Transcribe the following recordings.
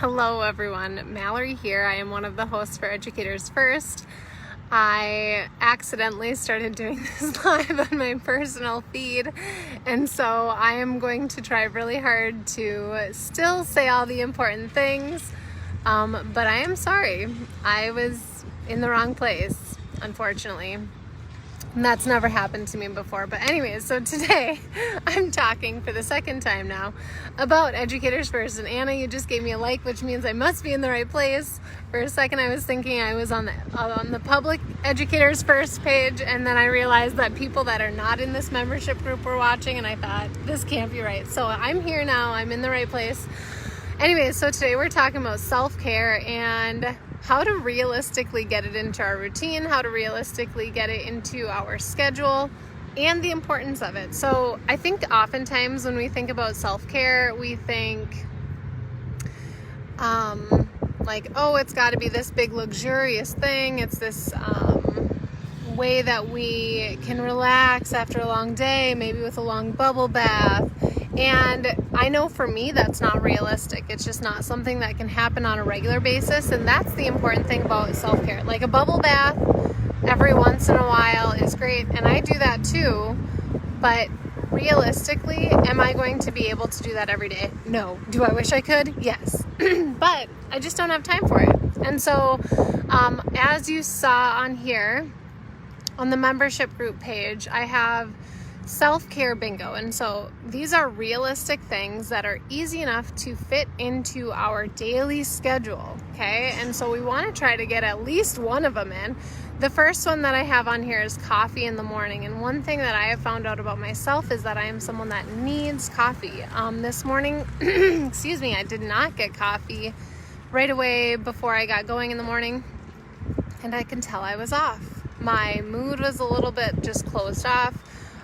Hello everyone, Mallory here. I am one of the hosts for Educators First. I accidentally started doing this live on my personal feed, and so I am going to try really hard to still say all the important things, but I am sorry. I was in the wrong place, unfortunately. And that's never happened to me before. But anyways, so today I'm talking for the second time now about Educators First. And Anna, you just gave me a like, which means I must be in the right place. For a second, I was thinking I was on the public Educators First page, and then I realized that people that are not in this membership group were watching, and I thought, this can't be right. So I'm here now. I'm in the right place. Anyways, so today we're talking about self-care and how to realistically get it into our routine, how to realistically get it into our schedule, and the importance of it. So I think oftentimes when we think about self-care, we think like, oh, it's got to be this big luxurious thing. It's this way that we can relax after a long day, maybe with a long bubble bath. And I know for me that's not realistic. It's just not something that can happen on a regular basis, and that's the important thing about self-care. Like a bubble bath every once in a while is great, and I do that too, but realistically, am I going to be able to do that every day? No. Do I wish I could? Yes. But I just don't have time for it. And so as you saw on here on the membership group page, I have self-care bingo. And so these are realistic things that are easy enough to fit into our daily schedule, okay? And so we want to try to get at least one of them in. The first one that I have on here is coffee in the morning. And one thing that I have found out about myself is that I am someone that needs coffee. This morning, excuse me, I did not get coffee right away before I got going in the morning, and I can tell I was off. My mood was a little bit just closed off.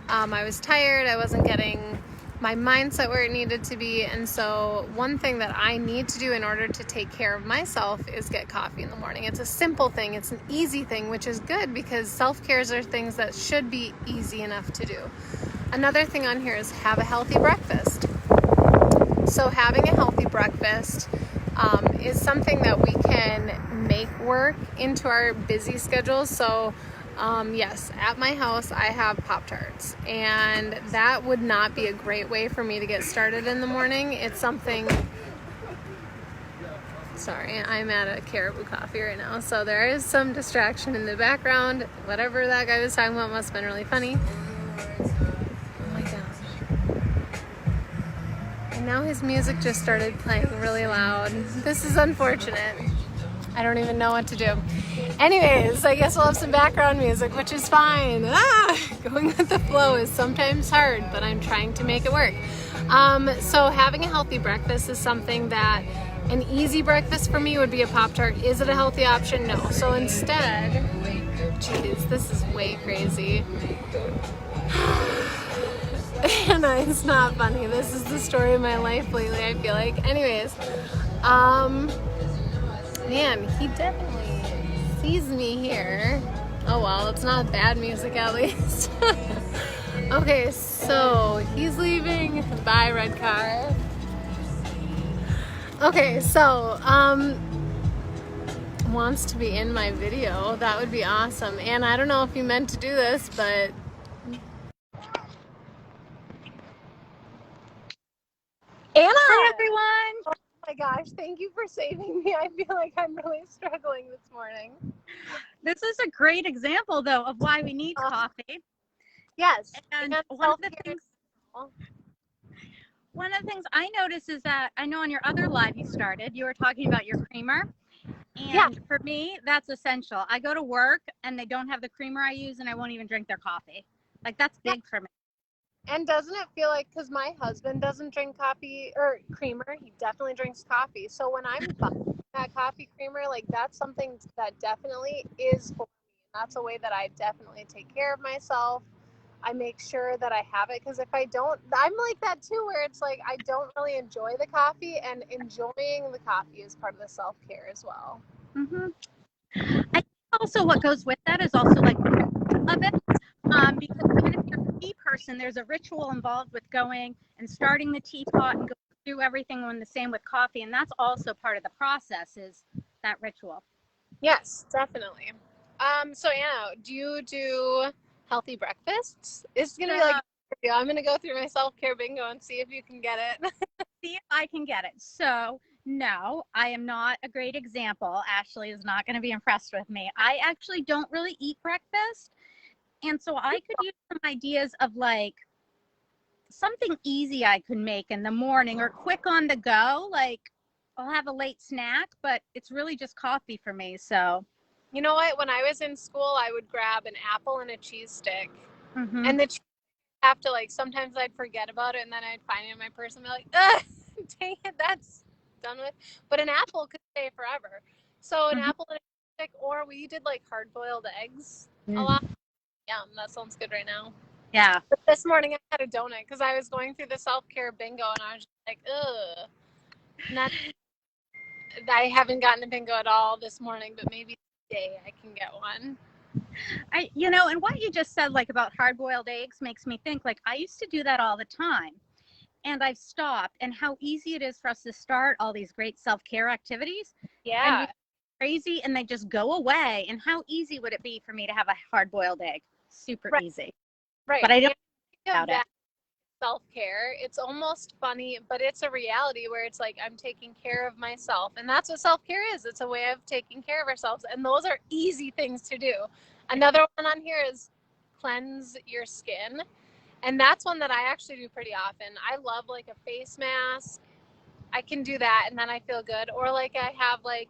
I was tired. I wasn't getting my mindset where it needed to be. And so one thing that I need to do in order to take care of myself is get coffee in the morning. It's a simple thing. It's an easy thing, which is good because self-cares are things that should be easy enough to do. Another thing on here is have a healthy breakfast. So having a healthy breakfast is something that we can make work into our busy schedules. So yes, at my house I have Pop-Tarts, and that would not be a great way for me to get started in the morning. It's something, sorry, I'm at a Caribou Coffee right now, so there is some distraction in the background. Whatever that guy was talking about must have been really funny. Oh my gosh. And now his music just started playing really loud. This is unfortunate. I don't even know what to do. Anyways, I guess we'll have some background music, which is fine. Going with the flow is sometimes hard, but I'm trying to make it work. So having a healthy breakfast is something that an easy breakfast for me would be a Pop-Tart. Is it a healthy option? No. So instead, geez, this is way crazy. And it's not funny. This is the story of my life lately, I feel like. Anyways, man, he definitely sees me here. Oh well, it's not bad music at least. Okay, so he's leaving. Bye, red car. Okay, so wants to be in my video. That would be awesome. And I don't know if you meant to do this, but Anna! Hi, everyone. Oh my gosh, thank you for saving me. I feel like I'm really struggling this morning. This is a great example, though, of why we need coffee. Yes. And one of the things I noticed is that I know on your other live you started, you were talking about your creamer. And for me, that's essential. I go to work and they don't have the creamer I use, and I won't even drink their coffee. Like, that's big for me. And doesn't it feel like, because my husband doesn't drink coffee or creamer, he definitely drinks coffee. So when I'm buying that coffee creamer, like that's something that definitely is for me. And that's a way that I definitely take care of myself. I make sure that I have it, because if I don't, I'm like that too, where it's like I don't really enjoy the coffee, and enjoying the coffee is part of the self-care as well. Mm-hmm. I think also what goes with that is also like of it. Because even if you're a tea person, there's a ritual involved with going and starting the teapot and going do everything on the same with coffee, and that's also part of the process is that ritual. Yes, definitely. So Anna, do you do healthy breakfasts? It's gonna be like, So I'm gonna go through my self-care bingo and see if you can get it. see if I can get it. So no, I am not a great example. Ashley is not going to be impressed with me. I actually don't really eat breakfast. And so I could use some ideas of like something easy I could make in the morning or quick on the go. Like I'll have a late snack, but it's really just coffee for me. So, You know what? When I was in school, I would grab an apple and a cheese stick, mm-hmm. and the cheese have to like sometimes I'd forget about it, and then I'd find it in my purse and be like, ugh, dang it, that's done with. But an apple could stay forever. So an Mm-hmm. apple and a cheese stick, or we did like hard-boiled eggs a Mm. lot. Yum, that sounds good right now. Yeah. But this morning I had a donut because I was going through the self-care bingo, and I was just like, ugh. Not, I haven't gotten a bingo at all this morning, but maybe today I can get one. And what you just said, like about hard boiled eggs, makes me think like I used to do that all the time. And I've stopped, and how easy it is for us to start all these great self care activities. And we Yeah. crazy and they just go away. And how easy would it be for me to have a hard boiled egg? Super Right. easy. But Right. I don't And think of about it. that self-care, it's almost funny, but it's a reality where it's like I'm taking care of myself. And that's what self-care is. It's a way of taking care of ourselves. And those are easy things to do. Another one on here is cleanse your skin. And that's one that I actually do pretty often. I love like a face mask. I can do that and then I feel good. Or like I have like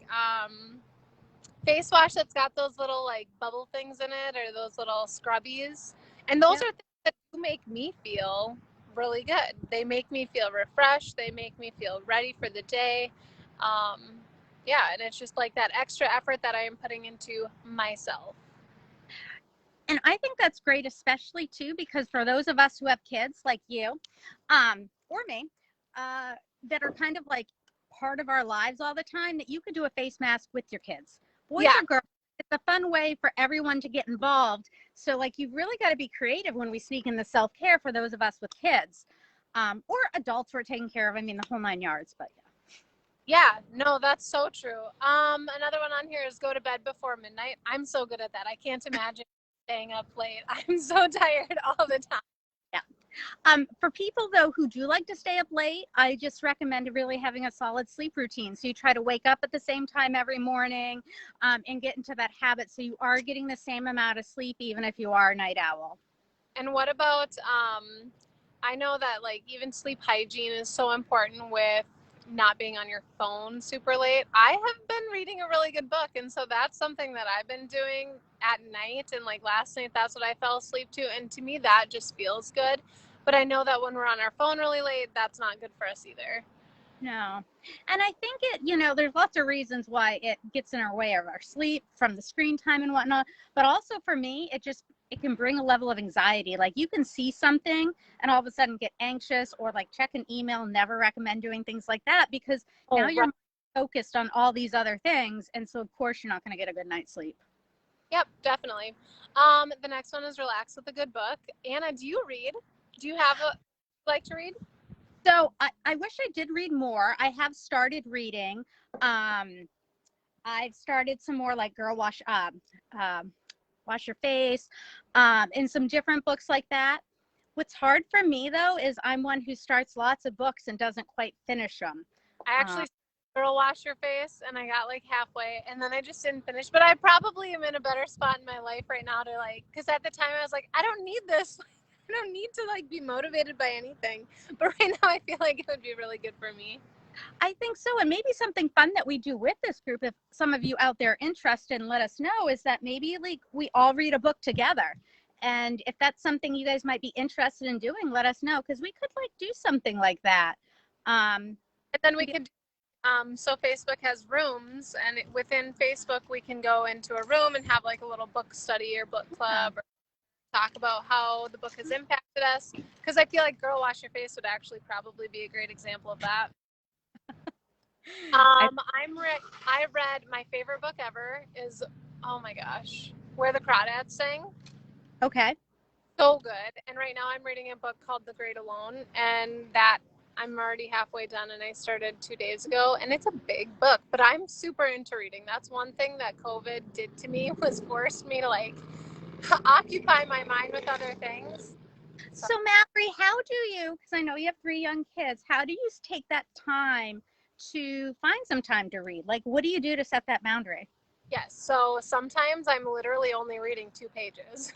face wash that's got those little like bubble things in it or those little scrubbies. And those Yep. are things that do make me feel really good. They make me feel refreshed. They make me feel ready for the day. Um, yeah, and it's just like that extra effort that I am putting into myself. And I think that's great, especially too, because for those of us who have kids like you, or me, uh, that are kind of like part of our lives all the time, that you could do a face mask with your kids, boys Yeah, or girls. It's a fun way for everyone to get involved. So, like, you've really got to be creative when we speak in the self care for those of us with kids, or adults who are taking care of. I mean, the whole nine yards. But yeah. yeah, no, that's so true. Another one on here is go to bed before midnight. I'm so good at that. I can't imagine staying up late. I'm so tired all the time. Yeah. For people though who do like to stay up late, I just recommend really having a solid sleep routine. So you try to wake up at the same time every morning, and get into that habit so you are getting the same amount of sleep even if you are a night owl. And what about I know that like even sleep hygiene is so important with not being on your phone super late. I have been reading a really good book, and so that's something that I've been doing at night, and like last night that's what I fell asleep to, and to me that just feels good. But I know that when we're on our phone really late, that's not good for us either. No. And I think there's lots of reasons why it gets in our way of our sleep from the screen time and whatnot. But also for me, it can bring a level of anxiety. Like you can see something and all of a sudden get anxious or like check an email, never recommend doing things like that because now Oh, you're right. focused on all these other things. And so of course you're not going to get a good night's sleep. Yep, definitely. The next one is relax with a good book. Anna, do you read? Do you have a like to read? So I wish I did read more. I have started reading. I've started some more like Girl Wash Your Face, and some different books like that. What's hard for me though is I'm one who starts lots of books and doesn't quite finish them. I Uh, actually girl wash your face and I got like halfway and then I just didn't finish. But I probably am in a better spot in my life right now to like because at the time I was like, I don't need this. I don't need to like be motivated by anything. But right now I feel like it would be really good for me. I think so. And maybe something fun that we do with this group, if some of you out there are interested and let us know, is that maybe like we all read a book together. And if that's something you guys might be interested in doing, let us know because we could like do something like that. Um, And then we could so Facebook has rooms and within Facebook we can go into a room and have like a little book study or book yeah. club or talk about how the book has impacted us because I feel like Girl Wash Your Face would actually probably be a great example of that. I, I read my favorite book ever is oh my gosh, Where the Crawdads Sing. okay. So good. And right now I'm reading a book called The Great Alone, and that I'm already halfway done and I started 2 days ago and it's a big book, but I'm super into reading. That's one thing that COVID did to me was forced me to like occupy my mind with other things. So Mallory, how do you, because I know you have 3 young kids, how do you take that time to find some time to read? Like, what do you do to set that boundary? Yes, so sometimes I'm literally only reading 2 pages.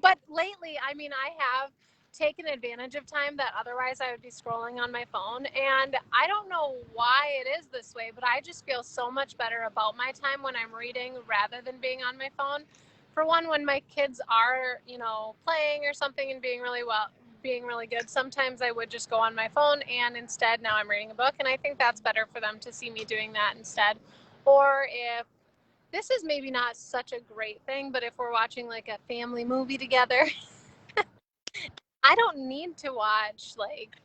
But lately, I mean, I have taken advantage of time that otherwise I would be scrolling on my phone. And I don't know why it is this way, but I just feel so much better about my time when I'm reading rather than being on my phone. For one, when my kids are, playing or something and being really good, sometimes I would just go on my phone and instead now I'm reading a book. And I think that's better for them to see me doing that instead. Or if this is maybe not such a great thing, but if we're watching like a family movie together, I don't need to watch like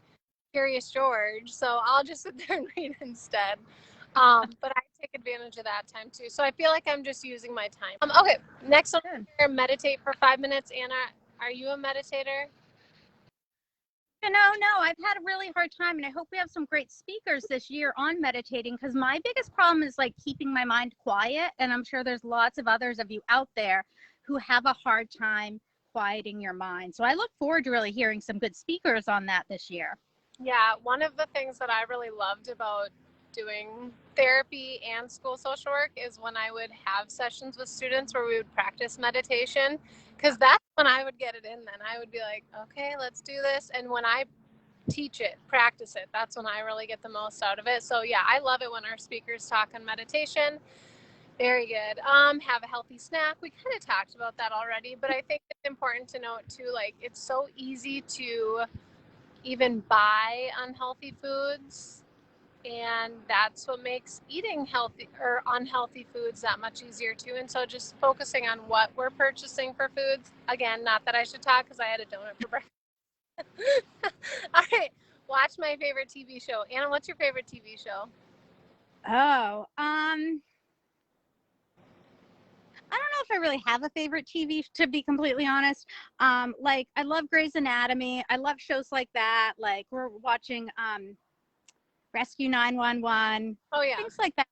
Curious George, so I'll just sit there and read instead. But I take advantage of that time too. So I feel like I'm just using my time. Okay, next one here, meditate for 5 minutes. Anna, are you a meditator? No, I've had a really hard time, and I hope we have some great speakers this year on meditating, because my biggest problem is like keeping my mind quiet, and I'm sure there's lots of others of you out there who have a hard time quieting your mind. So I look forward to really hearing some good speakers on that this year. Yeah, one of the things that I really loved about doing therapy and school social work is when I would have sessions with students where we would practice meditation, because that's when I would get it in. Then I would be like, okay, let's do this. And when I teach it, practice it, that's when I really get the most out of it. So yeah, I love it when our speakers talk on meditation. Very good. Have a healthy snack. We kind of talked about that already, but I think it's important to note too, like it's so easy to even buy unhealthy foods, and that's what makes eating healthy or unhealthy foods that much easier too. And so just focusing on what we're purchasing for foods, again, not that I should talk because I had a donut for breakfast. All right, watch my favorite TV show. Anna, what's your favorite TV show? Oh, I don't know if I really have a favorite TV, to be completely honest. Like I love Grey's Anatomy. I love shows like that. Like we're watching Rescue 911, Oh yeah. things like that.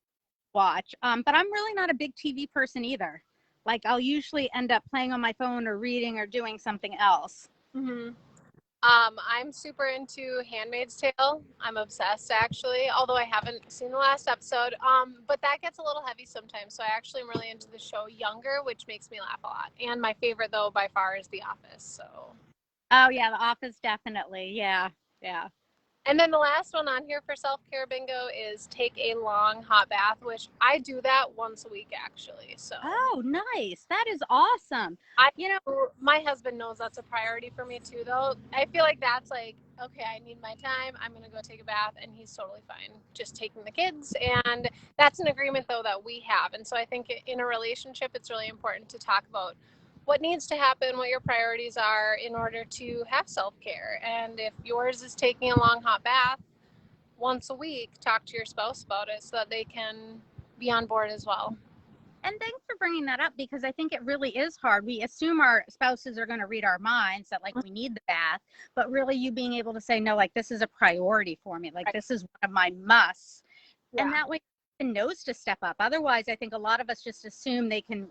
Watch. But I'm really not a big TV person either. Like I'll usually end up playing on my phone or reading or doing something else. Mm-hmm. I'm super into Handmaid's Tale. I'm obsessed, actually, although I haven't seen the last episode. But that gets a little heavy sometimes. So I actually am really into the show Younger, which makes me laugh a lot. And my favorite, though, by far, is The Office. So. Oh yeah, The Office definitely. Yeah, yeah. And then the last one on here for self-care bingo is take a long hot bath, which I do that once a week, actually. So. Oh, nice. That is awesome. My husband knows that's a priority for me too, though. I feel like that's like, okay, I need my time. I'm going to go take a bath, and he's totally fine just taking the kids. And that's an agreement, though, that we have. And so I think in a relationship, it's really important to talk about what needs to happen, what your priorities are in order to have self-care. And if yours is taking a long hot bath once a week, talk to your spouse about it so that they can be on board as well. And thanks for bringing that up, because I think it really is hard. We assume our spouses are going to read our minds, that like we need the bath, but really you being able to say, no, like this is a priority for me. Like this is one of my musts. Yeah. And that way it knows to step up. Otherwise, I think a lot of us just assume they can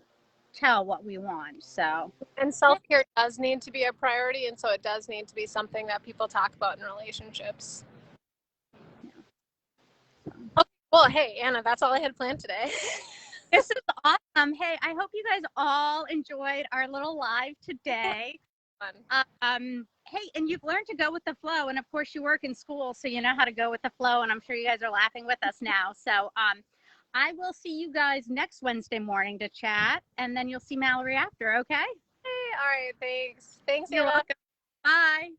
tell what we want. So. And self-care does need to be a priority. And so it does need to be something that people talk about in relationships. Yeah. Okay, well, hey, Anna, that's all I had planned today. This is awesome. Hey, I hope you guys all enjoyed our little live today. Hey, and you've learned to go with the flow. And of course you work in school, so you know how to go with the flow. And I'm sure you guys are laughing with us now. So I will see you guys next Wednesday morning to chat. And then you'll see Mallory after, okay? Hey, all right, thanks. Thanks, You're Anna. welcome. Bye.